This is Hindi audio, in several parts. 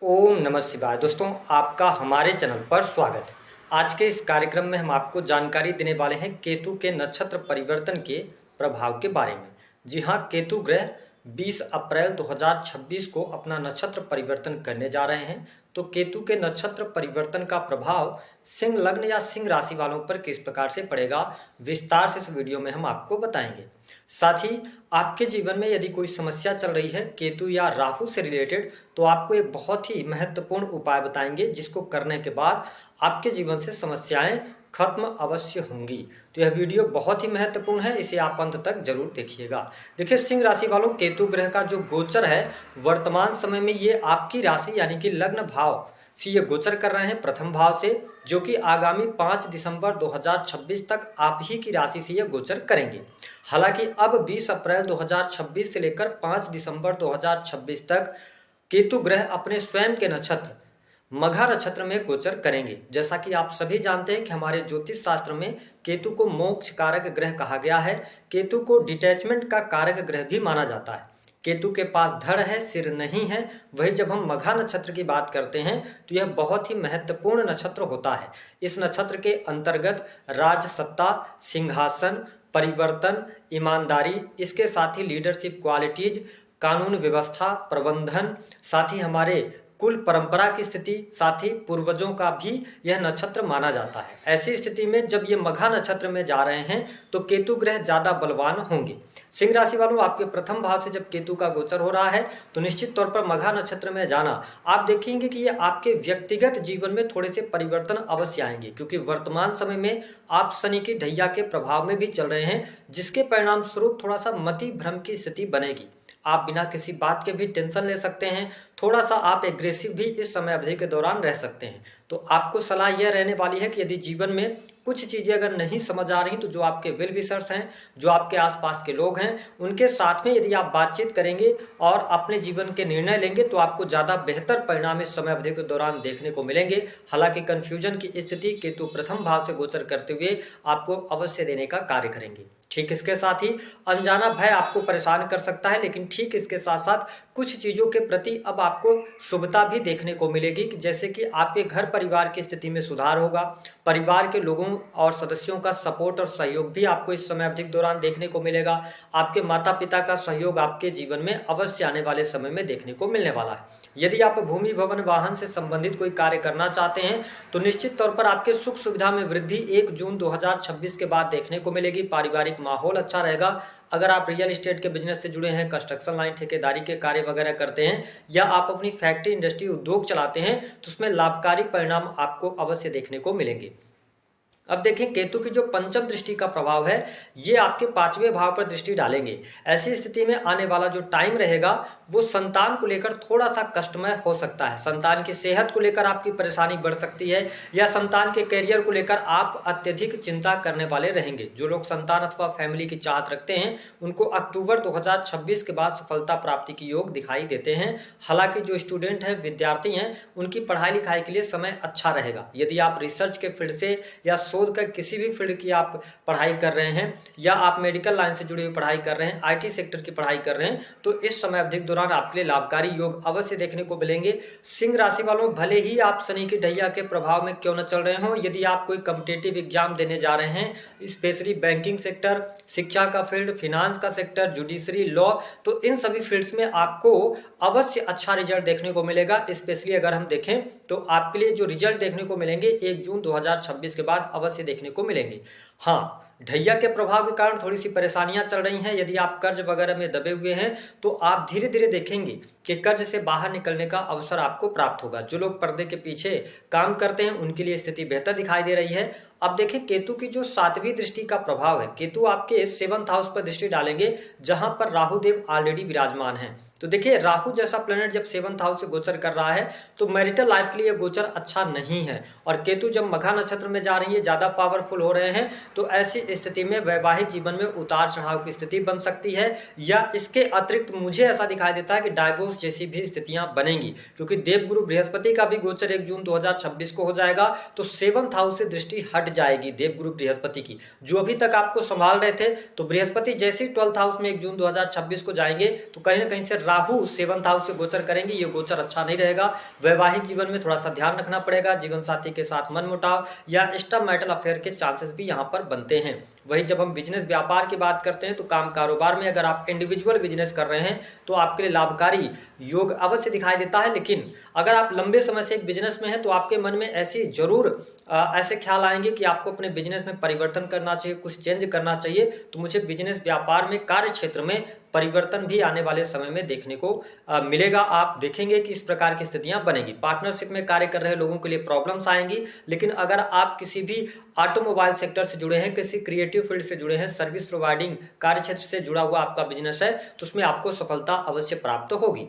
ओम नमः शिवाय। दोस्तों, आपका हमारे चैनल पर स्वागत है। आज के इस कार्यक्रम में हम आपको जानकारी देने वाले हैं केतु के नक्षत्र परिवर्तन के प्रभाव के बारे में। जी हाँ, केतु ग्रह 20 अप्रैल 2026 को अपना नक्षत्र परिवर्तन करने जा रहे हैं। तो केतु के नक्षत्र परिवर्तन का प्रभाव सिंह लग्न या सिंह राशि वालों पर किस प्रकार से पड़ेगा, विस्तार से इस वीडियो में हम आपको बताएंगे। साथ ही आपके जीवन में यदि कोई समस्या चल रही है केतु या राहु से रिलेटेड, तो आपको एक बहुत ही महत्वपूर्ण उपाय बताएंगे जिसको करने के बाद आपके जीवन से समस्याएं खत्म अवश्य होंगी। तो यह वीडियो बहुत ही महत्वपूर्ण है, इसे आप अंत तक जरूर देखिएगा। देखिए सिंह राशि वालों, केतु ग्रह का जो गोचर है वर्तमान समय में ये आपकी राशि यानी कि लग्न भाव से ये गोचर कर रहे हैं, प्रथम भाव से, जो कि आगामी 5 दिसंबर 2026 तक आप ही की राशि से ये गोचर करेंगे। हालांकि अब 20 अप्रैल 2026 से लेकर 5 दिसंबर 2026 तक केतु ग्रह अपने स्वयं के नक्षत्र मघा नक्षत्र में गोचर करेंगे। जैसा कि आप सभी जानते हैं कि हमारे ज्योतिष शास्त्र में केतु को मोक्ष कारक ग्रह कहा गया है। केतु को डिटैचमेंट का कारक ग्रह भी माना जाता है। केतु के पास धड़ है, सिर नहीं है। वही जब हम मघा नक्षत्र की बात करते हैं तो यह बहुत ही महत्वपूर्ण नक्षत्र होता है। इस नक्षत्र के अंतर्गत राजसत्ता, सिंहासन, परिवर्तन, ईमानदारी, इसके साथ ही लीडरशिप क्वालिटीज, कानून व्यवस्था, प्रबंधन, साथ ही हमारे कुल परंपरा की स्थिति, साथ ही पूर्वजों का भी यह नक्षत्र माना जाता है। ऐसी स्थिति में जब ये मघा नक्षत्र में जा रहे हैं तो केतु ग्रह ज्यादा बलवान होंगे। सिंह राशि वालों, आपके प्रथम भाव से जब केतु का गोचर हो रहा है तो निश्चित तौर पर मघा नक्षत्र में जाना आप देखेंगे कि ये आपके व्यक्तिगत जीवन में थोड़े से परिवर्तन अवश्य आएंगे, क्योंकि वर्तमान समय में आप शनि की ढैया के प्रभाव में भी चल रहे हैं, जिसके परिणाम स्वरूप थोड़ा सा मति भ्रम की स्थिति बनेगी। आप बिना किसी बात के भी टेंशन ले सकते हैं, थोड़ा सा आप एग्रेसिव भी इस समय अवधि के दौरान रह सकते हैं। तो आपको सलाह यह रहने वाली है कि यदि जीवन में कुछ चीज़ें अगर नहीं समझ आ रही तो जो आपके वेल विशर्स हैं, जो आपके आसपास के लोग हैं, उनके साथ में यदि आप बातचीत करेंगे और अपने जीवन के निर्णय लेंगे तो आपको ज़्यादा बेहतर परिणाम इस समय अवधि के दौरान देखने को मिलेंगे। हालांकि कन्फ्यूजन की स्थिति केतु प्रथम भाव से गोचर करते हुए आपको अवश्य देने का कार्य करेंगे। ठीक इसके साथ ही अनजाना भय आपको परेशान कर सकता है, लेकिन ठीक इसके साथ साथ कुछ चीज़ों के प्रति अब आपको शुभता भी देखने को मिलेगी, कि जैसे कि आपके घर परिवार की स्थिति में सुधार होगा, परिवार के लोगों और सदस्यों का सपोर्ट और सहयोग भी आपको इस समय अवधि के दौरान देखने को मिलेगा। आपके माता पिता का सहयोग आपके जीवन में अवश्य आने वाले समय में देखने को मिलने वाला है। यदि आप भूमि भवन वाहन से संबंधित कोई कार्य करना चाहते हैं तो निश्चित तौर पर आपके सुख सुविधा में वृद्धि 1 जून 2026 के बाद देखने को मिलेगी। पारिवारिक माहौल अच्छा रहेगा। अगर आप रियल एस्टेट के बिजनेस से जुड़े हैं, कंस्ट्रक्शन लाइन, ठेकेदारी के कार्य वगैरह करते हैं, या आप अपनी फैक्ट्री, इंडस्ट्री, उद्योग चलाते हैं, तो उसमें लाभकारी परिणाम आपको अवश्य देखने को मिलेंगे। अब देखें, केतु की जो पंचम दृष्टि का प्रभाव है ये आपके 5वें भाव पर दृष्टि डालेंगे। ऐसी स्थिति में आने वाला जो टाइम रहेगा वो संतान को लेकर थोड़ा सा कष्टमय हो सकता है। संतान की सेहत को लेकर आपकी परेशानी बढ़ सकती है, या संतान के करियर को लेकर आप अत्यधिक चिंता करने वाले रहेंगे। जो लोग संतान अथवा फैमिली की चाहत रखते हैं उनको अक्टूबर 2026 के बाद सफलता प्राप्ति की योग दिखाई देते हैं। हालांकि जो स्टूडेंट हैं, विद्यार्थी हैं, उनकी पढ़ाई लिखाई के लिए समय अच्छा रहेगा। यदि आप रिसर्च के फील्ड से या शोध कर किसी भी फील्ड की आप पढ़ाई कर रहे हैं, या आप मेडिकल लाइन से जुड़ी हुई पढ़ाई कर रहे हैं, आईटी सेक्टर की पढ़ाई कर रहे हैं, तो इस समय अवधि के दौरान आपके लिए लाभकारी योग अवश्य देखने को मिलेंगे। सिंह राशि वालों, भले ही आप शनि की ढैया के प्रभाव में क्यों न चल रहे हो, यदि आप कोई कॉम्पिटिटिव एग्जाम देने जा रहे हैं, स्पेशली बैंकिंग सेक्टर, शिक्षा का फील्ड, फिनांस का सेक्टर, जुडिशरी, लॉ, तो इन सभी फील्ड्स में आपको अवश्य अच्छा रिजल्ट देखने को मिलेगा। स्पेशली अगर हम देखें तो आपके लिए जो रिजल्ट देखने को मिलेंगे 1 जून 2026 के बाद अवश्य देखने को मिलेंगे। हाँ, ढैया के प्रभाव के कारण थोड़ी सी परेशानियां चल रही हैं। यदि आप कर्ज वगैरह में दबे हुए हैं तो आप धीरे धीरे देखेंगे कि कर्ज से बाहर निकलने का अवसर आपको प्राप्त होगा। जो लोग पर्दे के पीछे काम करते हैं उनके लिए स्थिति बेहतर दिखाई दे रही है। अब देखें, केतु की जो 7वीं दृष्टि का प्रभाव है, केतु आपके 7th हाउस पर दृष्टि डालेंगे जहां पर राहु देव ऑलरेडी विराजमान हैं। तो देखिए, राहु जैसा प्लेनेट जब 7th हाउस से गोचर कर रहा है तो मैरिटल लाइफ के लिए गोचर अच्छा नहीं है, और केतु जब मघा नक्षत्र में जा रही है, ज्यादा पावरफुल हो रहे हैं, तो ऐसी स्थिति में वैवाहिक जीवन में उतार चढ़ाव की स्थिति बन सकती है, या इसके अतिरिक्त मुझे ऐसा दिखाई देता है कि डाइवोर्स जैसी भी स्थितियां बनेंगी, क्योंकि देवगुरु बृहस्पति का भी गोचर 1 जून 2026 को हो जाएगा। तो 7th हाउस से दृष्टि हट जाएगी देवगुरु बृहस्पति की। जो अभी तक आपको संभाल रहे थे, तो बृहस्पति जैसे ही 12th हाउस में 1 जून 2026 को जाएंगे तो कहीं ना कहीं से राहु 7th हाउस से गोचर करेंगे। ये गोचर अच्छा नहीं रहेगा। वैवाहिक जीवन में थोड़ा सा ध्यान रखना पड़ेगा। जीवन साथी के साथ मनमुटाव या एक्स्ट्रा मैरिटल अफेयर के चांसेस भी यहाँ पर बनते हैं। वही जब हम बिजनेस व्यापार की बात करते हैं तो काम कारोबार में अगर आप इंडिविजुअल बिजनेस कर रहे हैं तो आपके लिए लाभकारी योग अवश्य दिखाई देता है। लेकिन अगर आप लंबे समय से एक बिजनेस में हैं तो आपके मन में ऐसे ख्याल आएंगे कि आपको अपने बिजनेस में परिवर्तन करना चाहिए, कुछ चेंज करना चाहिए। तो मुझे बिजनेस व्यापार में, कार्य क्षेत्र में परिवर्तन भी आने वाले समय में देखने को मिलेगा। आप देखेंगे कि इस प्रकार की स्थितियां बनेगी। पार्टनरशिप में कार्य कर रहे लोगों के लिए प्रॉब्लम्स आएंगी। लेकिन अगर आप किसी भी ऑटोमोबाइल सेक्टर से जुड़े हैं, किसी क्रिएटिव फील्ड से जुड़े हैं, सर्विस प्रोवाइडिंग कार्य क्षेत्र से जुड़ा हुआ आपका बिजनेस है, तो उसमें आपको सफलता अवश्य प्राप्त होगी।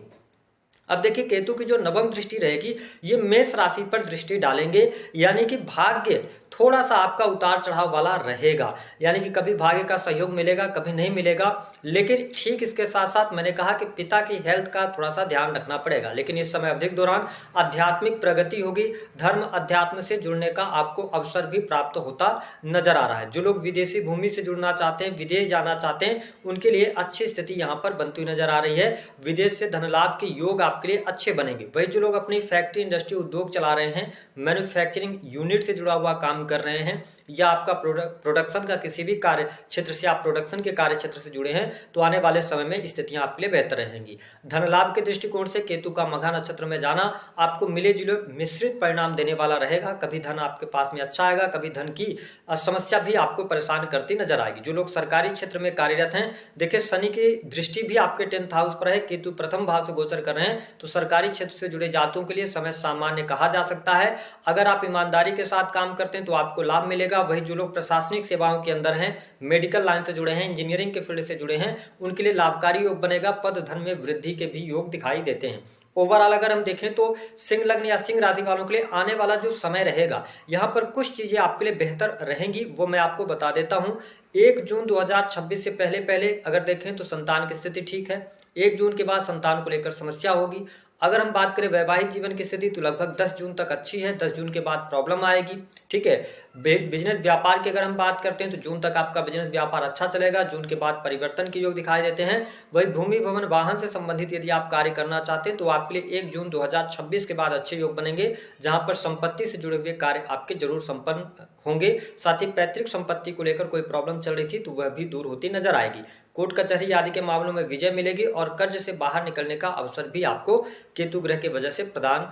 अब देखिए, केतु की जो नवम दृष्टि रहेगी ये मेष राशि पर दृष्टि डालेंगे, यानी कि भाग्य थोड़ा सा आपका उतार चढ़ाव वाला रहेगा। यानी कि कभी भाग्य का सहयोग मिलेगा, कभी नहीं मिलेगा। लेकिन ठीक इसके साथ साथ मैंने कहा कि पिता की हेल्थ का थोड़ा सा ध्यान रखना पड़ेगा। लेकिन इस समय अवधि के दौरान आध्यात्मिक प्रगति होगी। धर्म अध्यात्म से जुड़ने का आपको अवसर भी प्राप्त होता नजर आ रहा है। जो लोग विदेशी भूमि से जुड़ना चाहते हैं, विदेश जाना चाहते हैं, उनके लिए अच्छी स्थिति यहाँ पर बनती हुई नजर आ रही है। विदेश से धन लाभ के योग आपके लिए अच्छे बनेंगे। वही जो लोग अपनी फैक्ट्री, इंडस्ट्री, उद्योग चला रहे हैं, मैन्युफैक्चरिंग यूनिट से जुड़ा हुआ काम कर रहे हैं, या आपका प्रोडक्शन का किसी भी कार्य क्षेत्र से, आप प्रोडक्शन के कार्य क्षेत्र से जुड़े हैं, तो आने वाले समय में स्थितियां आपके लिए बेहतर रहेंगी। धन लाभ के दृष्टिकोण से केतु का मघा नक्षत्र में जाना आपको मिले जुले मिश्रित परिणाम देने वाला रहेगा। कभी धन आपके पास में अच्छा आएगा, कभी धन की समस्या भी आपको परेशान करती नजर आएगी। जो लोग सरकारी क्षेत्र में कार्यरत हैं, देखिए शनि की दृष्टि भी आपके 10th हाउस पर है, केतु प्रथम भाव से गोचर कर रहे हैं, तो सरकारी क्षेत्र से जुड़े जातकों के लिए समय सामान्य कहा जा सकता है। अगर आप ईमानदारी के साथ काम करते हैं तो आपको लाभ मिलेगा। वही जो लोग प्रशासनिक सेवाओं के अंदर हैं, मेडिकल लाइन से जुड़े हैं, इंजीनियरिंग के फील्ड से जुड़े हैं, उनके लिए लाभकारी योग बनेगा। पद धन में वृद्धि के भी योग दिखाई देते हैं। ओवरऑल अगर हम देखें तो सिंह लग्न या सिंह राशि वालों के लिए आने वाला जो समय रहेगा, यहाँ पर कुछ चीजें आपके लिए बेहतर रहेंगी, वो मैं आपको बता देता हूँ। 1 जून 2026 से पहले अगर देखें तो संतान की स्थिति ठीक है। 1 जून के बाद संतान को लेकर समस्या होगी। अगर हम बात करें वैवाहिक जीवन की स्थिति तो लगभग 10 जून तक अच्छी है। 10 जून के बाद प्रॉब्लम आएगी। ठीक है। बिजनेस व्यापार की अगर हम बात करते हैं तो जून तक आपका बिजनेस व्यापार अच्छा चलेगा। जून के बाद परिवर्तन के योग दिखाई देते हैं। वही भूमि भवन वाहन से संबंधित यदि आप कार्य करना चाहते हैं तो आपके लिए 1 जून 2026 के बाद अच्छे योग बनेंगे, जहां पर संपत्ति से जुड़े हुए कार्य आपके जरूर संपन्न होंगे। साथ ही पैतृक संपत्ति को लेकर कोई प्रॉब्लम चल रही थी तो वह भी दूर होती नजर आएगी। कोर्ट कचहरी आदि के मामलों में विजय मिलेगी और कर्ज से बाहर निकलने का अवसर भी आपको केतु ग्रह की वजह से प्रदान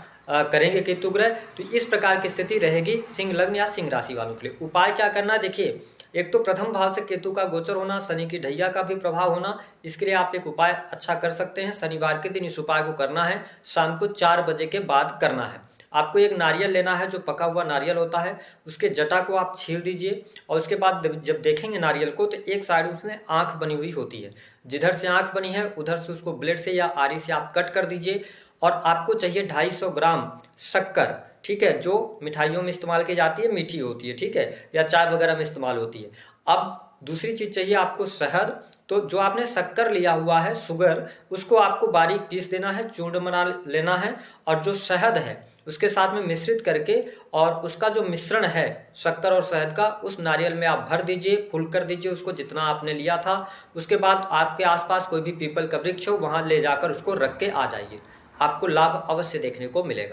करेंगे केतु ग्रह। तो इस प्रकार की स्थिति रहेगी सिंह लग्न या सिंह राशि वालों के लिए। उपाय क्या करना है, देखिए, एक तो प्रथम भाव से केतु का गोचर होना, शनि की ढैया का भी प्रभाव होना, इसके लिए आप एक उपाय अच्छा कर सकते हैं। शनिवार के दिन इस उपाय को करना है, शाम को 4 बजे के बाद करना है। आपको एक नारियल लेना है, जो पका हुआ नारियल होता है, उसके जटा को आप छील दीजिए और उसके बाद जब देखेंगे नारियल को तो एक साइड उसमें आंख बनी हुई होती है। जिधर से आंख बनी है उधर से उसको ब्लेड से या आरी से आप कट कर दीजिए। और आपको चाहिए 250 ग्राम शक्कर, ठीक है, जो मिठाइयों में इस्तेमाल की जाती है, मीठी होती है, ठीक है, या चाय वगैरह में इस्तेमाल होती है। अब दूसरी चीज चाहिए आपको शहद। तो जो आपने शक्कर लिया हुआ है, शुगर, उसको आपको बारीक पीस देना है, चूर्ण बना लेना है और जो शहद है उसके साथ में मिश्रित करके और उसका जो मिश्रण है शक्कर और शहद का, उस नारियल में आप भर दीजिए, फुल कर दीजिए उसको जितना आपने लिया था। उसके बाद आपके आसपास कोई भी पीपल का वृक्ष हो वहां ले जाकर उसको रख के आ जाइए, आपको लाभ अवश्य देखने को मिलेगा।